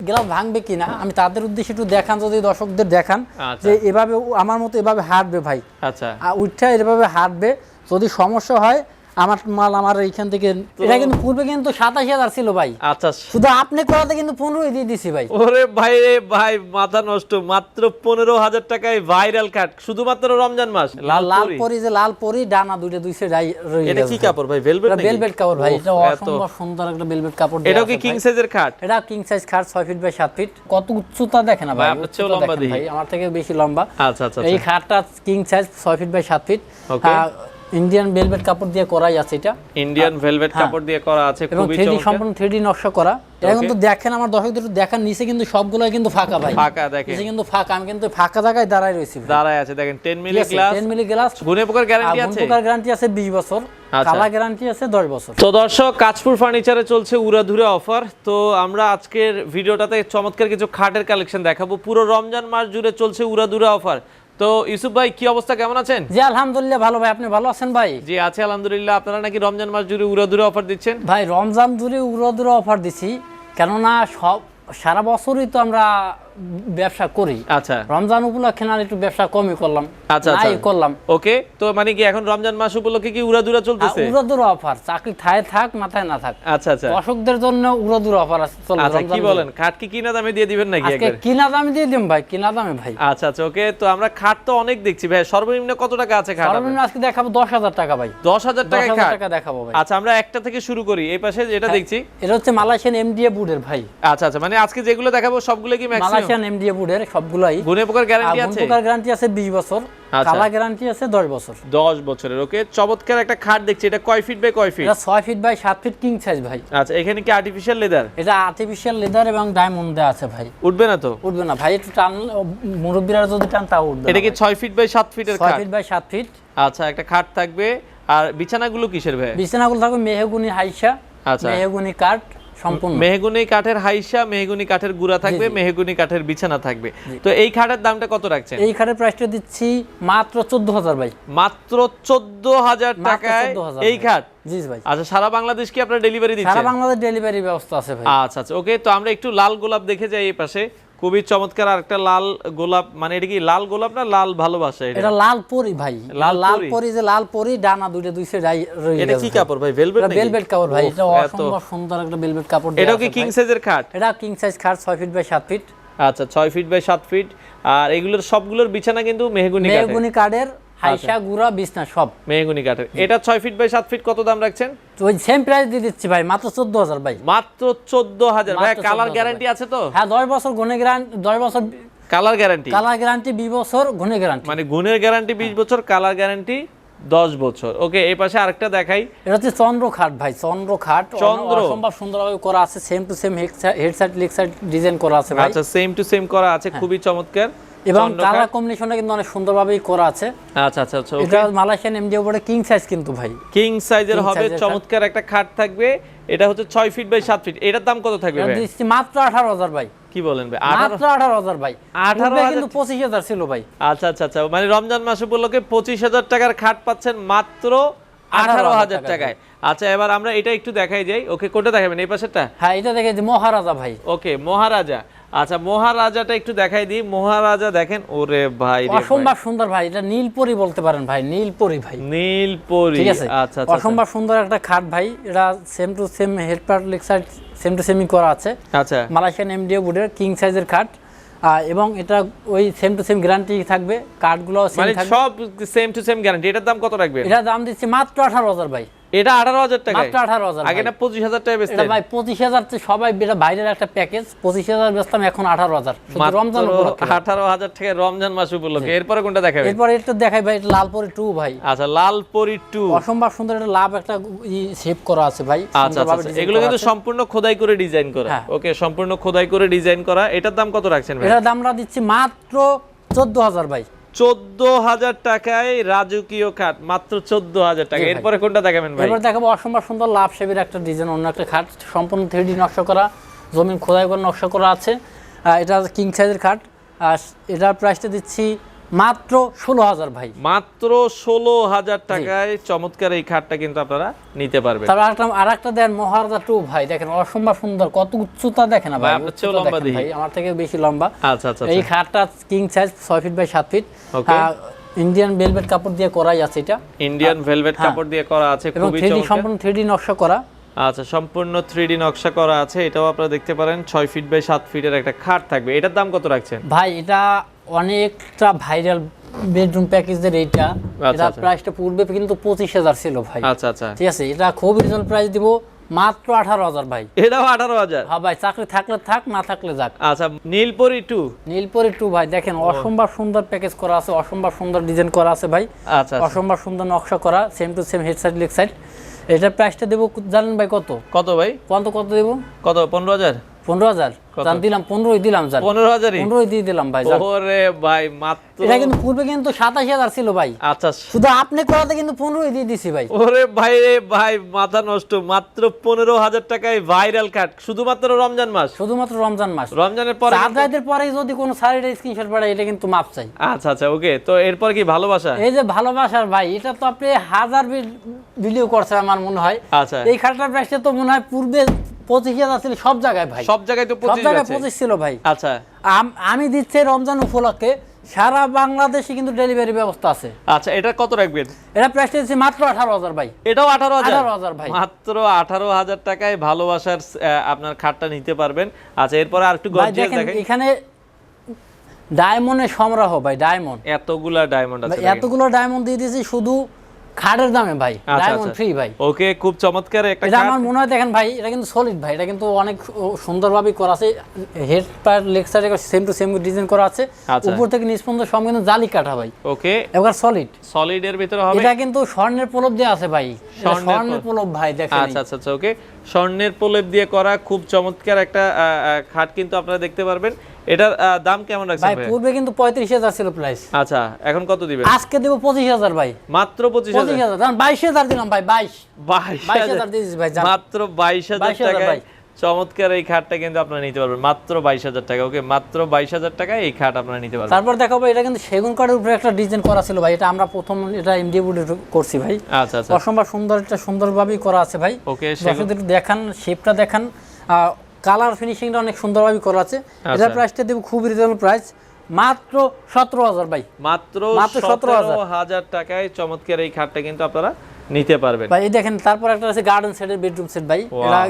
Glass ভাঙবে কিনা আমি তাদের উদ্দেশ্যে একটু দেখান, যদি দর্শকদের দেখান যে এভাবে আমার মতো এভাবে হাঁটবে ভাই। আচ্ছা, উঠটা এভাবে হাঁটবে, যদি সমস্যা হয় আমার মাল আমার এইখান থেকে। এটা কিন্তু পূর্বে কিন্তু 87,000 ছিল ভাই। আচ্ছা, শুধু আপনি করাতে কিন্তু 15 দিয়ে দিছি ভাই। ওরে ভাই রে ভাই, মাথা নষ্ট, মাত্র 15,000 টাকায় ভাইরাল কাট, শুধুমাত্র রমজান মাস। লাল পরি, যে লাল পরি ডানা দুইটা দুই সাইড রয়ে এটা কি কাপড় ভাই? ভেলভেট নাকি? ভেলভেট কাপড় ভাই, এটা অসম্ভব সুন্দর একটা ভেলভেট কাপড়। এটাও কি কিং সাইজের খাট? এটা কিং সাইজ খাট, 6 ফিট বাই 7 ফিট। কত উচ্চতা দেখেন না ভাই, আপনার চেয়েও লম্বা দেখি ভাই, আমার থেকে বেশি লম্বা। আচ্ছা আচ্ছা, এই খাটটা king size 6 feet by 7 feet. Indian velvet কাপড় দিয়ে করাই আছে, এটা ইন্ডিয়ান ভেলভেট কাপড় দিয়ে করা আছে, খুবই চমৎকার, সম্পূর্ণ 3D নকশা করা। এটা কিন্তু দেখেন আমার দর্শকদের দেখান, নিচে কিন্তু সবগুলাই কিন্তু ফাঁকা ভাই, ফাঁকা দেখেন, নিচে কিন্তু ফাঁকা। আমি কিন্তু ফাঁকা জায়গায় দাঁড়ায় রয়েছি, দাঁড়ায় আছে দেখেন। 10 মিলি গ্লাস, 10 মিলি গ্লাস, গুণে পোকার গ্যারান্টি আছে, পোকার গ্যারান্টি আছে 20 বছর, কালার গ্যারান্টি আছে 10 বছর। তো দর্শক, কাঁচপুর ফার্নিচারে চলছে উড়াধুরা অফার। তো আমরা আজকের ভিডিওটাতে চমৎকার কিছু খাটের কালেকশন দেখাবো। পুরো রমজান মাস জুড়ে চলছে উড়াধুরা অফার। তো ইউসুফ ভাই, কি অবস্থা, কেমন আছেন? জি আলহামদুলিল্লাহ ভালো ভাই, আপনি ভালো আছেন ভাই? জি আছি আলহামদুলিল্লাহ। আপনারা নাকি রমজান মাস জুড়ে উড়াধুরা অফার দিচ্ছেন? ভাই রমজান জুড়ে উড়াধুরা অফার দিছি, কেননা সারা বছরই তো আমরা ব্যবসা করি। আচ্ছা, রমজান উপলক্ষে না একটু ব্যবসা কমই করলাম। আচ্ছা আচ্ছা করলাম। ওকে, তো মানে কি এখন রমজান মাস উপলক্ষে কি উড়াধুরা চলতেছে? উড়াধুরা অফার, চাকরি ঠায় থাক মাথায় না থাক। আচ্ছা আচ্ছা, দর্শকদের জন্য উড়াধুরা অফার চলবে। আচ্ছা, কি বলেন, খাট কি কিনা দামে দিয়ে দিবেন নাকি? আজকে কিনা দামে দিয়ে দিম ভাই, কিনা দামে ভাই। আচ্ছা আচ্ছা, ওকে। তো আমরা খাট তো অনেক দেখছি ভাই, সর্বনিম্ন কত টাকা আছে খাট? সর্বনিম্ন আজকে দেখাবো 10,000 টাকা ভাই। 10,000 টাকায় খাট দেখাবো ভাই। আচ্ছা, আমরা একটা থেকে শুরু করি। এই পাশে যেটা দেখছি, এটা হচ্ছে মালয়েশিয়ান এমডিএ বুডের ভাই। আচ্ছা আচ্ছা, মানে আজকে যেগুলো দেখাবো সবগুলো কি ম্যাক্সিমাম মালয়েশিয়ান এমডিএ বুডের সবগুলাই। গুণে পোকার গ্যারান্টি আছে? গুণে পোকার গ্যারান্টি আছে 20 বছর, কালার গ্যারান্টি আছে 10 বছর। 10 বছরের। ওকে, চমৎকার একটা খাট দেখছি। এটা কয় ফিট বাই কয় ফিট? এটা 6 feet by 7 feet king size ভাই। আচ্ছা, এখানে কি আর্টিফিশিয়াল লেদার? এটা আর্টিফিশিয়াল লেদার এবং ডায়মন্ড দেয়া আছে ভাই। উঠবে না তো? উঠবে না ভাই, একটু টান, মুরব্বিরা যদি টান তাও উঠবে। এটা কি 6 ফিট বাই 7 ফিটের খাট? 6 ফিট বাই 7 ফিট। আচ্ছা, একটা খাট থাকবে। আর বিছানাগুলো কিসের ভাই? বিছানাগুলো থাকবে মেহগুনি হাইসা, মেহগুনি কাঠ সম্পূর্ণ। মেহগুনি কাঠের হাইসা, মেহগুনি কাঠের গুড়া থাকবে, মেহগুনি কাঠের বিছানা থাকবে। তো এই খাটের দামটা কত রাখছেন? এই খাটের প্রাইসটা দিচ্ছি মাত্র 14,000 ভাই। মাত্র 14,000 টাকায় এই খাট? জি ভাই। আচ্ছা, সারা বাংলাদেশ কি আপনারা ডেলিভারি দিচ্ছেন? সারা বাংলাদেশ ডেলিভারি ব্যবস্থা আছে ভাই। আচ্ছা আচ্ছা, ওকে। তো আমরা একটু লাল গোলাপ দেখে যাই এই পাশে। খুবই চমৎকার আরেকটা লাল গোলাপ। মানে এটা কি লাল গোলাপ না লাল ভালোবাসা? এটা লাল পরি ভাই, লাল পরি, যে লাল পরি ডানা দুইটা দুই সাইড রয়ে গেছে। এটা কি কাপড় ভাই? ভেলভেট নাকি? ভেলভেট কাপড় ভাই, এটা অসম্ভব সুন্দর একটা ভেলভেট কাপড়। এটাও কি কিং সাইজের খাট? এটা কিং সাইজ খাট, 6 ফিট বাই 7 ফিট। আচ্ছা, 6 ফিট বাই 7 ফিট। আর এগুলোর সবগুলোর বিছানা কিন্তু মেহগুনি কাঠের, হাইসা গুড়া বিছনা সব মেহগুনি কাঠের। এটা 6 ফিট বাই 7 ফিট, কত দাম রাখছেন? ওই সেম প্রাইস দিয়ে দিচ্ছি ভাই, মাত্র 14,000 ভাই। মাত্র 14,000 ভাই। কালার গ্যারান্টি আছে তো? হ্যাঁ, 10 বছর গুণে গ্যারান্টি, 10 বছর কালার গ্যারান্টি। কালার গ্যারান্টি 20 বছর, গুণে গ্যারান্টি। মানে গুণের গ্যারান্টি 20 বছর, কালার গ্যারান্টি 10 বছর। ওকে, এই পাশে আরেকটা দেখাই। এটা হচ্ছে চন্দ্র খাট ভাই, চন্দ্র খাট, অসম্ভব সুন্দরভাবে করা আছে। Same to same head side leg side design করা আছে ভাই। আচ্ছা, সেম টু সেম করা আছে, খুবই চমৎকার। এবং কালার কম্বিনেশনটা কিন্তু অনেক সুন্দরভাবেই করা আছে। আচ্ছা আচ্ছা আচ্ছা, এটা মালয়েশিয়ান এমডিএ উপরে কিং সাইজ কিন্তু ভাই, কিং সাইজের হবে। চমৎকার একটা খাট থাকবে। এটা হচ্ছে 6 ফিট বাই 7 ফিট। এটার দাম কত থাকবে ভাই? দিচ্ছি মাত্র 18,000 ভাই। কি বলেন ভাই? মাত্র 18,000 ভাই। 18,000 কিন্তু 25,000 ছিল ভাই। আচ্ছা আচ্ছা আচ্ছা, মানে রমজান মাস উপলক্ষে 25,000 টাকার খাট পাচ্ছেন মাত্র 18,000 টাকায়। আচ্ছা, এবার আমরা এটা একটু দেখাই যাই। ওকে, কোনটা দেখাবেন? এই পাশেরটা? হ্যাঁ, এটা দেখাই দিই, মহারাজা ভাই। ওকে, মহারাজা। আচ্ছা, মহারাজাটা একটু দেখাই দিই। মহারাজা দেখেন, ওরে ভাই রে, অসম্ভব সুন্দর ভাই। এটা নীলপরি বলতে পারেন ভাই, নীলপরি ভাই, নীলপরি। ঠিক আছে। আচ্ছা আচ্ছা, অসম্ভব সুন্দর একটা খাট ভাই। এটা same to same head part leg side same to সেমই করা আছে। আচ্ছা, মালয়েশিয়ান এমডিএ বুডের কিং সাইজের খাট। এবং এটা ওই সেম টু সেম গ্যারান্টি থাকবে, কাঠগুলো সেম থাকবে, সব সেম টু সেম গ্যারান্টি। এটার দাম কত রাখবেন? এটা দাম দিচ্ছি মাত্র 18,000 ভাই। এটা 18,000 টাকা? মাত্র 18,000। আগে না 25,000 টাকা বেচতেন? এটা ভাই 25,000 তে সবাই, এটা বাইরের একটা প্যাকেজ। 25,000 বেচতাম, এখন 18,000 শুধু রমজান উপলক্ষে। 18,000 টাকা রমজান মাস উপলক্ষে। এরপরে কোনটা দেখাবেন? এরপর এটা দেখাই ভাই, এটা লালপরি 2 ভাই। আচ্ছা, লালপরি 2। অসম্ভব সুন্দর একটা লাভ একটা শেপ করা আছে ভাই। আচ্ছা আচ্ছা, এগুলো কিন্তু সম্পূর্ণ খোদাই করে ডিজাইন করা। ওকে, সম্পূর্ণ খোদাই করে ডিজাইন করা। এটার দাম কত রাখছেন ভাই? এটার দামটা দিচ্ছি মাত্র 14,000 ভাই। 14,000 টাকায় রাজকীয় খাট, মাত্র 14,000 টাকা। এরপরে কোনটা দেখাবেন ভাই? এরপর দেখাবো অসম্ভব সুন্দর লাভ শেপের একটা ডিজাইন, অন্য একটা খাট, সম্পূর্ণ 3D নকশা করা, জমিন খোদাই করে নকশা করা আছে। এটা কিং সাইজের খাট। আর এটার প্রাইসটা দিচ্ছি মাত্র 16,000 ভাই। মাত্র 16,000 টাকায় চমৎকার এই খাটটা কিন্তু আপনারা নিতে পারবেন। তারপর আরেকটা দেন মহারাজা 2 ভাই, দেখেন অসম্ভব সুন্দর, কত উচ্চতা দেখেন ভাই, আপনার চেয়েও লম্বা দেখি। ভাই আমার থেকে বেশি লম্বা। আচ্ছা আচ্ছা এই খাটটা king size 6 feet by 7 feet, Indian velvet কাপড় দিয়ে করাই আছে এটা, ইন্ডিয়ান ভেলভেট কাপড় দিয়ে করা আছে, এবং খুবই 3D চমৎকার। সম্পূর্ণ 3D নকশা করা। আচ্ছা, সম্পূর্ণ 3D নকশা করা আছে, এটাও আপনারা দেখতে পারেন। 6 ফিট বাই 7 ফিটের একটা খাট থাকবে। এটার দাম কত রাখছেন ভাই এটা অনেকটা ভাইরাল বেডরুম প্যাকেজের এইটা, এটা প্রাইসটা পূর্বে কিন্তু 25,000 ছিল ভাই। আচ্ছা আচ্ছা, ঠিক আছে, এটা খুব রিজনেবল প্রাইস দিব মাত্র 18,000 ভাই। এটাও 18,000? হ্যাঁ ভাই, চাকরি থাকলে থাক, না থাকলে যাক। আচ্ছা, নীলপরি 2? নীলপরি 2 ভাই, দেখেন অসম্ভব সুন্দর প্যাকেজ করা আছে, অসম্ভব সুন্দর ডিজাইন করা আছে ভাই। আচ্ছা, অসম্ভব সুন্দর নকশা করা, same to same head side leg side. এটা প্রাইসটা দেবো জানেন ভাই কত? কত ভাই? কত দেবো? কত? 15,000? 15,000 জান দিলাম, 15ই দিলাম জান। 15,000ই? 15ই দিয়ে দিলাম ভাই জান। ওরে ভাই, মাত্র এটা কিন্তু পূর্বে কিন্তু 27,000 ছিল ভাই। আচ্ছা, শুধু আপনি করাতে কিন্তু 15ই দিয়ে দিছি ভাই। ওরে ভাই রে ভাই, মাথা নষ্ট। মাত্র 15,000 টাকায় ভাইরাল কাট, শুধুমাত্র রমজান মাস। শুধুমাত্র রমজান মাস, রমজানের পরে চাঁদ রাতের পরে যদি কোনো শাড়ির স্ক্রিনশট পাঠায়, এটা কিন্তু মাপ চাই। আচ্ছা আচ্ছা, ওকে। তো এরপর কি ভালোবাসা? এই যে ভালোবাসার ভাই, এটা তো আপনি হাজার ভিডিও করছে আমার মনে হয়। আচ্ছা, এই খাটটার প্রাইসটা তো মনে হয় পূর্বে 25,000 ছিল সব জায়গায় ভাই, সব জায়গায় তো 25 জায়গায় আছে। 25 ছিল ভাই। আচ্ছা, আমি দিচ্ছি রমজান উপলক্ষে সারা বাংলাদেশে কিন্তু ডেলিভারি ব্যবস্থা আছে। আচ্ছা, এটা কত রাখবেন? এটা প্রাইসটা দিচ্ছি মাত্র 18,000 ভাই। এটাও 18,000? 18,000 ভাই, মাত্র 18,000 টাকায় ভালোবাসার আপনার খাটটা নিতে পারবেন। আচ্ছা, এরপর আর একটু ভাই গর্জিয়াস দেখেন দেখেন। এখানে ডায়মন্ডের সমারোহ ভাই, ডায়মন্ড, এতগুলা ডায়মন্ড আছে, এতগুলো ডায়মন্ড দিয়ে দিয়েছি শুধু খাটের দামে ভাই, ডায়মন্ড ফ্রি ভাই। ওকে, খুব চমৎকার একটা এটা খাট। আমার মনে হয় দেখেন ভাই, এটা কিন্তু সলিড ভাই, এটা কিন্তু অনেক সুন্দরভাবে করা আছে। হেড পার লেগ সাইডে সেম টু সেম ডিজাইন করা আছে, উপর থেকে নিচ পর্যন্ত সব কিন্তু জালি কাটা ভাই। ওকে, এবার সলিড, সলিডের ভিতরে হবে। এটা কিন্তু স্বর্ণের প্রলেপ দেয়া আছে ভাই, স্বর্ণের প্রলেপ ভাই দেখেন। আচ্ছা আচ্ছা আচ্ছা, ওকে, স্বর্ণের প্রলেপ দিয়ে করা খুব চমৎকার একটা খাট কিন্তু আপনারা দেখতে পারবেন। এটার দাম কেমন রাখছেন ভাই? ভাই? পূর্বে কিন্তু 35,000 ছিল প্রাইস। আচ্ছা, এখন কত দিবেন? আজকে দেব 25,000 ভাই। মাত্র 25,000? 25,000 জান, 22,000 দিলাম ভাই, 22,000 22,000 দিয়েছি ভাই জান। মাত্র 22,000 টাকায় ভাই। চমৎকার এই খাটটা কিন্তু আপনারা নিতে পারবেন মাত্র 22,000 টাকা। ওকে, মাত্র 22,000 টাকায় এই খাট আপনারা নিতে পারবেন। তারপর দেখাবো, এটা কিন্তু সেগুন কাঠের উপরে একটা ডিজাইন করা ছিল ভাই, এটা আমরা প্রথম এটা এমডি বোর্ডে করছি ভাই। আচ্ছা আচ্ছা, অসম্ভব সুন্দর, এটা সুন্দরভাবেই করা আছে ভাই। ওকে, দর্শকদের একটু দেখান, শেপটা দেখান, কালার ফিনিশিংটা অনেক সুন্দরভাবে করা আছে। এটা প্রাইসটা দেব খুব রিজনেবল প্রাইস, মাত্র 17,000 ভাই। মাত্র 17,000 17,000 টাকায় চমৎকার এই খাটটা কিন্তু আপনারা নিতে পারবেন ভাই। এই দেখেন, তারপর একটা আছে গার্ডেন সেটের বেডরুম সেট ভাই,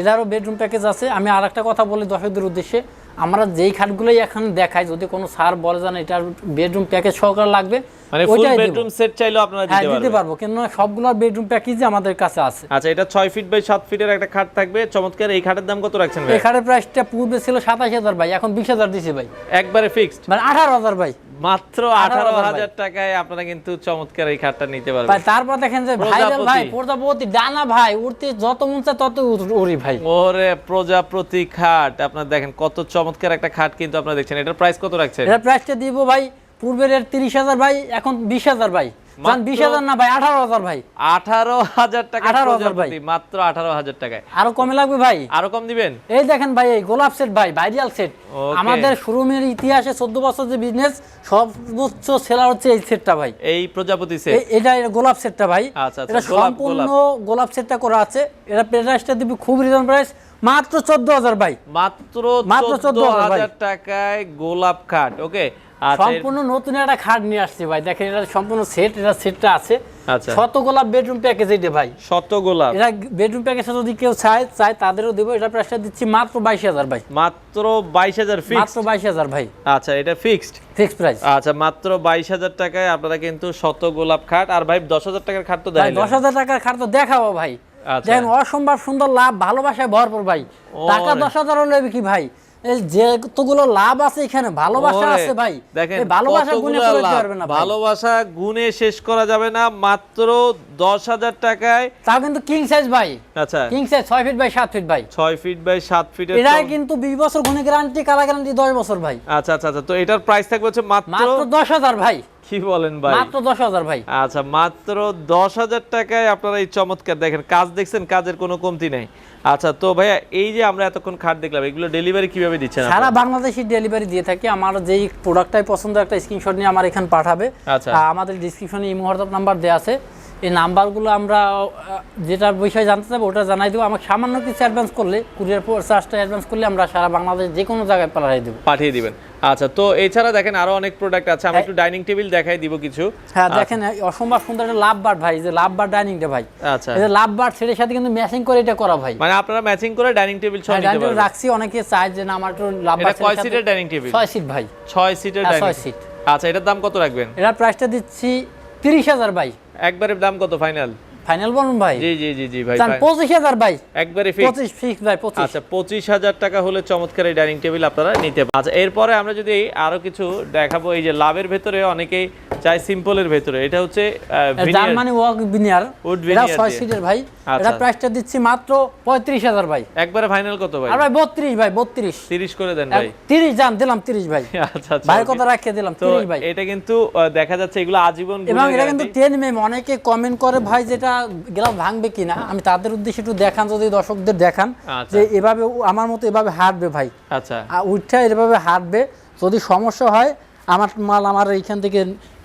এটারও বেডরুম প্যাকেজ আছে। আমি আরেকটা কথা বলি দর্শকদের উদ্দেশ্যে, আমরা যেই খাটগুলোই এখন দেখাই, যদি কোনো স্যার বলে জান এটার বেডরুম প্যাকেজ সহকারে লাগবে, মানে ফুল বেডরুম সেট চাইলেও আপনারা দিতে পারবো, কিন্তু সবগুলোর বেডরুম প্যাকেজই আমাদের কাছে আছে। আচ্ছা, এটা 6 ফিট বাই 7 ফিটের একটা খাট থাকবে চমৎকার। এই খাটের দাম কত রাখছেন ভাই? এই খাটের প্রাইসটা পূর্বে ছিল 27,000 ভাই, এখন 20,000 দিছি ভাই, একবারে ফিক্সড, মানে 18,000 ভাই। মাত্র 18,000 টাকায় আপনারা কিন্তু চমৎকার এই খাটটা নিতে পারবেন ভাই। তারপর দেখেন যে ভাইরাল ভাই প্রজাপতি ডানা ভাই, উড়তে যত মন চায় তত উড়ি ভাই। ওরে প্রজাপতি খাট, আপনারা দেখেন কত চমৎকার একটা খাট কিন্তু আপনারা দেখছেন। এটার প্রাইস কত রাখছেন? এটার প্রাইসটা দিব ভাই, পূর্বের 30,000 ভাই, এখন 20,000 ভাই। 20,000 না ভাই, 18,000 ভাই। 18,000 টাকা 18,000 ভাই, মাত্র 18,000 টাকায়। আরো কমে লাগবে ভাই? আরো কম দিবেন? এই দেখেন ভাই, এই গোলাপ সেট ভাই, ভাইরাল সেট। Okay. আমাদের শোরুমের ইতিহাসে 14 বছর যে বিজনেস, সর্বোচ্চ সেলার হচ্ছে এই সেটটা ভাই, এই প্রজাপতি সেট। এটা গোলাপ সেটটা ভাই। আচ্ছা আচ্ছা, এটা সম্পূর্ণ গোলাপ সেটটা করা আছে। এটা প্রাইসটা দিবি খুব রিজনেবল প্রাইস, মাত্র 14,000 ভাই। মাত্র 14,000 টাকায় গোলাপ খাট। ওকে, সম্পূর্ণ নতুন একটা খাট নিয়ে আসছি ভাই, দেখেন এটা সম্পূর্ণ সেট, এটা সেটটা আছে। আচ্ছা, শত গোলাপ বেডরুম প্যাকেজ এইটা ভাই, শত গোলাপ। এটা বেডরুম প্যাকেজ যদি কেউ চায় তাদেরও দেবো। এটা প্রাইসটা দিচ্ছি মাত্র 22,000 ভাই। মাত্র 22,000 ফিক্সড? মাত্র 22,000 ভাই। আচ্ছা, এটা ফিক্সড প্রাইস। আচ্ছা, মাত্র 22,000 টাকায় আপনারা কিন্তু শত গোলাপ খাট। আর ভাই 10,000 টাকার খাট তো ভাই দেখাইলেন। 10,000 টাকার খাট তো দেখাবো ভাই। আচ্ছা, দেখেন অসম্ভব সুন্দর লাভ, ভালোবাসায় ভরপুর ভাই। টাকা 10,000 হলে কি ভাই, যেগুলো লাভ আছে এখানে, ভালোবাসা আছে ভাই। দেখেন ভালোবাসা গুণে করতে পারবে না, ভালোবাসা গুণে শেষ করা যাবে না। মাত্র 10,000 টাকায়, তাও কিন্তু কিং সাইজ ভাই। আচ্ছা, king size 6 feet by 7 feet ভাই, 6 ফিট বাই 7 ফিটের। এটা কিন্তু 20 বছর গুণে গ্যারান্টি, কালা গ্যারান্টি 10 বছর ভাই। আচ্ছা আচ্ছা আচ্ছা, তো এটার প্রাইস থাকবে হচ্ছে মাত্র 10,000 ভাই। কি বলেন ভাই? মাত্র 10,000 ভাই। আচ্ছা, মাত্র 10,000 টাকায় আপনারা এই চমৎকার দেখেন কাজ দেখছেন, কাজের কোনো কমতি নাই। আচ্ছা, তো ভাইয়া এই যে আমরা এতক্ষণ খাট দেখলাম, এগুলো ডেলিভারি কিভাবে দিচ্ছেন সারা বাংলাদেশে ডেলিভারি দিয়ে থাকি। আমার যেই প্রোডাক্টটাই পছন্দ একটা স্ক্রিনশট নিয়ে আমার এখানে পাঠাবে। আচ্ছা। আমাদের ডিসক্রিপশনে ইমো হোয়াটসঅ্যাপ নাম্বার দেওয়া আছে, এই নাম্বারগুলো আমরা যেটা বিষয়ে জানতে চাইবো ওটা জানাই দেবো। আমাকে সামান্য কিছু অ্যাডভান্স করলে, কুরিয়ার চার্জটা অ্যাডভান্স করলে আমরা সারা বাংলাদেশ যে কোনো জায়গায় পাঠিয়ে দিবেন। আচ্ছা, তো এছাড়া দেখেন আরো অনেক প্রোডাক্ট আছে, আমি একটু ডাইনিং টেবিল দেখাই দিব কিছু। হ্যাঁ দেখেন, অসম্ভব সুন্দর একটা লাভ বার ভাই, যে লাভ বার ডাইনিংটা ভাই। আচ্ছা, এই যে লাভ বার সেটার সাথে কিন্তু ম্যাচিং করে এটা করা ভাই, মানে আপনারা ম্যাচিং করে ডাইনিং টেবিল সহ নিতে পারবেন। রাখছি, অনেকে চায় যে না আমার একটু লাভ বার। এটা কয় সিটের ডাইনিং টেবিল? 6 সিট ভাই। 6 সিটের ডাইনিং। 6 সিট। আচ্ছা, এটার দাম কত রাখবেন? এটার প্রাইসটা দিচ্ছি 30,000 ভাই। একবারে দাম কত ফাইনাল? ফাইনাল বলুন ভাই। জি জি জি জি ভাই, 25,000 ভাই। একবারে ফিক্স? 25 ফিক্স ভাই, 25। আচ্ছা, 25,000 টাকা হলে চমৎকার এই ডাইনিং টেবিল আপনারা নিতে পারেন। আচ্ছা, এরপরে আমরা যদি আরো কিছু দেখাবো, এই যে লাভের ভেতরে অনেকেই চাই সিম্পলের ভেতরে, এটা হচ্ছে জার্মানি ওয়াক ভিনিয়ার, এটা 6 সিটের ভাই। আচ্ছা। এটা প্রাইসটা দিচ্ছি মাত্র 35,000 ভাই। একবারে ফাইনাল কত ভাই? আর ভাই 32 ভাই, 32 30 করে দেন ভাই। 30 জান দিলাম, 30 ভাই। আচ্ছা আচ্ছা, ভাই কথা রাখিয়ে দিলাম, তো 30 ভাই। এটা কিন্তু দেখা যাচ্ছে এগুলো আজীবন এবং এটা কিন্তু 10 mm। অনেকে কমেন্ট করে ভাই যেটা গ্লাস ভাঙবে কিনা, আমি তাদের উদ্দেশ্যে একটু দেখান, যদি দর্শকদের দেখান আচ্ছা। যে এভাবে আমার মতো এভাবে হাঁটবে ভাই। আচ্ছা, উঠটা এভাবে হাঁটবে, যদি সমস্যা হয় আমার মাল আমার এইখান থেকে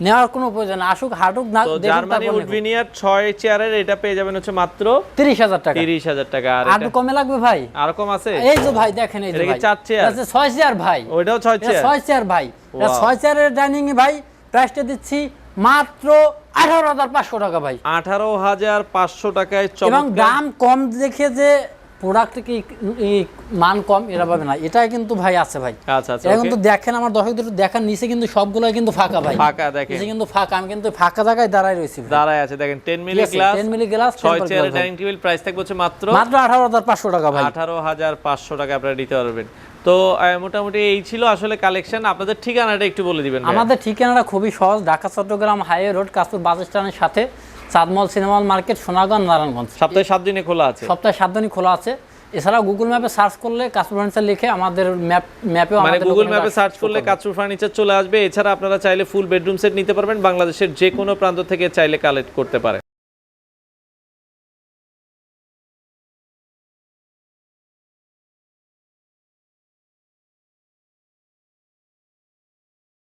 নেওয়ার কোনো প্রয়োজন নেই, আসুক হাঁটুক না। তো জার্মানি উড ভিনিয়ার 6 চেয়ারের এটা পেয়ে যাবেন হচ্ছে মাত্র 30,000 টাকা। 30,000 টাকা। আর আর কমে লাগবে ভাই? আর কম আছে? এই যে ভাই দেখেন, এই যে ভাই 4 চেয়ার, এটা 6 চেয়ার ভাই। ওইটাও 6 চেয়ার? 6 চেয়ার ভাই। এটা 6 চেয়ারের ডাইনিং এ ভাই প্রাইসটা দিচ্ছি মাত্র 18,500 টাকা ভাই। 18,500 টাকায় এবং চমৎকার। দাম কম দেখে যে প্রোডাক্ট কি মান কম এরা পাবে না, এটা কিন্তু ভাই আছে ভাই। আচ্ছা আচ্ছা, এটা কিন্তু দেখেন, আমার দর্শকদের একটু দেখান, নিচে কিন্তু সবগুলাই কিন্তু ফাঁকা ভাই। ফাঁকা দেখেন, নিচে কিন্তু ফাঁকা, আমি কিন্তু ফাঁকা জায়গায় দাঁড়ায় রয়েছি ভাই। দাঁড়ায় আছে দেখেন, 10 মিলি গ্লাস, 10 মিলি গ্লাস, 6 চেয়ারের ডাইনিং টেবিল, প্রাইস থাকবে হচ্ছে মাত্র 18,500 টাকা ভাই। 18,500 টাকা আপনারা দিতে পারবেন। তো মোটামুটি এই ছিল আসলে কালেকশন। আপনাদের ঠিকানাটা একটু বলে দিবেন ভাই। আমাদের ঠিকানাটা খুবই সহজ, ঢাকা চট্টগ্রাম হাইওয়ে রোড, কাশপুর বাস স্ট্যান্ডের সাথে, চাঁদমল সিনেমা মার্কেট, সোনাগঞ্জ, নারায়ণগঞ্জ। সপ্তাহে 7 দিনে খোলা আছে? সপ্তাহে 7 দিনই খোলা আছে। এছাড়াও গুগল ম্যাপে সার্চ করলে কাশপুর ফার্নিচার লিখে আমাদের ম্যাপেও, মানে গুগল ম্যাপে সার্চ করলে কাশপুর ফার্নিচার চলে আসবে। এছাড়া আপনারা চাইলে ফুল বেডরুম সেট নিতে পারবেন, বাংলাদেশের যে কোনো প্রান্ত থেকে চাইলে কালেক্ট করতে পারেন।